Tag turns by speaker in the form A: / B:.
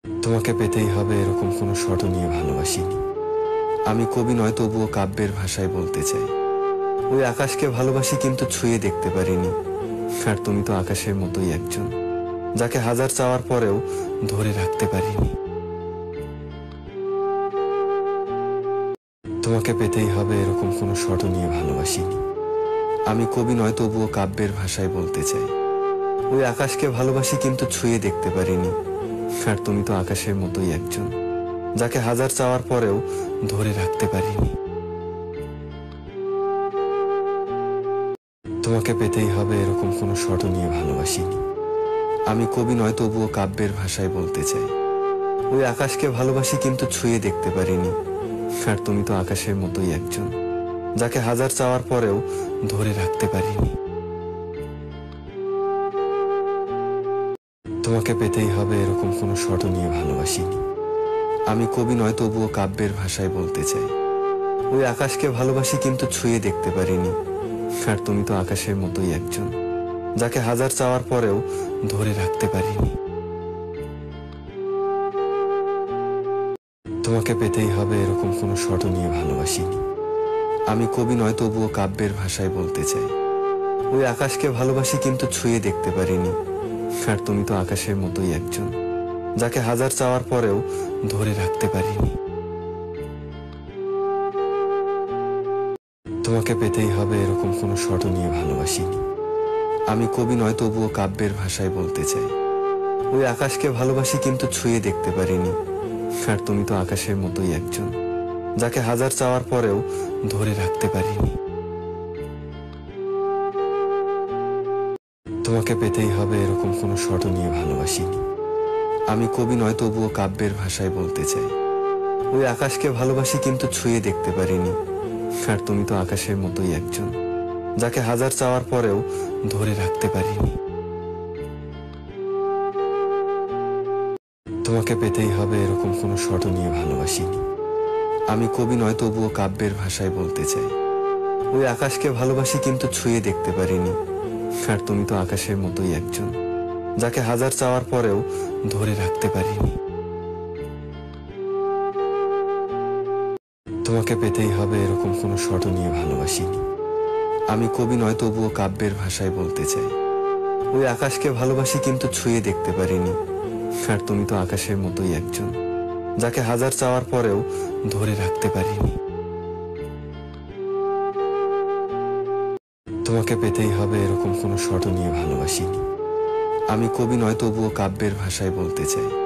A: তোমাকে পেতেই হবে এরকম কোনো শর্ত নিয়ে ভালোবাসিনি। আমি কবি নয়, তবুও কাব্যের ভাষায় বলতে চাই। ওই আকাশকে ভালোবাসি কিন্তু ছুঁয়ে দেখতে পারিনি। আর তুমি তো আকাশের মতোই একজন, যাকে হাজার চাওয়ার পরেও ধরে রাখতে পারিনি। তোমাকে পেতেই হবে এরকম কোনো শর্ত নিয়ে ভালোবাসিনি। আমি কবি নয়, তবুও কাব্যের ভাষায় বলতে চাই। ওই আকাশকে ভালোবাসি কিন্তু ছুঁয়ে দেখতে পারিনি। আর তুমি তো আকাশের মতোই একজন, যাকে হাজার চাওয়ার পরেও ধরে রাখতে পারিনি। তোমাকে পেতেই হবে এরকম কোনো শর্ত নিয়ে ভালোবাসিনি। আমি কবি নয়, তবুও কাব্যের ভাষায় বলতে চাই। ওই আকাশকে ভালোবাসি কিন্তু ছুঁয়ে দেখতে পারিনি। আর তুমি তো আকাশের মতোই একজন, যাকে হাজার চাওয়ার পরেও ধরে রাখতে পারিনি। তোমাকে পেতেই হবে এরকম কোনো শর্ত নিয়ে ভালোবাসিনি। আমি কবি নয়, তবুও কাব্যের ভাষায় বলতে চাই। ওই আকাশকে ভালোবাসি কিন্তু ছুঁয়ে দেখতে পারিনি। আর তুমি তো আকাশের মতোই একজন, যাকে হাজার চাওয়ার পরেও ধরে রাখতে পারিনি। তোমাকে পেতেই হবে এরকম কোনো শর্ত নিয়ে ভালোবাসিনি। আমি কবি নয়, তবুও কাব্যের ভাষায় বলতে চাই। ওই আকাশকে ভালোবাসি কিন্তু ছুঁয়ে দেখতে পারিনি। আর তুমি তো আকাশের মতোই একজন, যাকে হাজার চাওয়ার পরেও ধরে রাখতে পারিনি। তোমাকে পেতেই হবে এরকম কোনো শর্ত নিয়ে ভালোবাসিনি। আমি কবি নয়, তবুও কাব্যের ভাষায় বলতে চাই। ওই আকাশকে ভালোবাসি কিন্তু ছুঁয়ে দেখতে পারিনি। আর তুমি তো আকাশের মতোই একজন, যাকে হাজার চাওয়ার পরেও ধরে রাখতে পারিনি। তোমাকে পেতেই হবে এরকম কোনো শর্ত নিয়ে ভালোবাসিনি। আমি কবি নয়, তবুও কাব্যের ভাষায় বলতে চাই। ওই আকাশকে ভালোবাসি কিন্তু ছুঁয়ে দেখতে পারিনি। আর তুমি তো আকাশের মতোই একজন, যাকে হাজার চাওয়ার পরেও ধরে রাখতে পারিনি। তোমাকে পেতেই হবে এরকম কোনো শর্ত নিয়ে ভালোবাসিনি। আমি কবি নয়, তবুও কাব্যের ভাষায় বলতে চাই। ওই আকাশকে ভালোবাসি কিন্তু ছুঁয়ে দেখতে পারিনি। আর তুমি তো আকাশের মতোই একজন, যাকে হাজার চাওয়ার পরেও ধরে রাখতে পারিনি। তোমাকে পেতেই হবে এরকম কোনো শর্ত নিয়ে ভালোবাসিনি। আমি কবি নয়, তবুও কাব্যের ভাষায় বলতে চাই। ওই আকাশকে ভালোবাসি কিন্তু ছুঁয়ে দেখতে পারিনি। আর তুমি তো আকাশের মতোই একজন, যাকে হাজার চাওয়ার পরেও ধরে রাখতে পারিনি। তোমাকে পেতেই হবে এরকম কোনো শর্ত নিয়ে ভালোবাসিনি। আমি কবি নয়, তবুও কাব্যের ভাষায় বলতে চাই।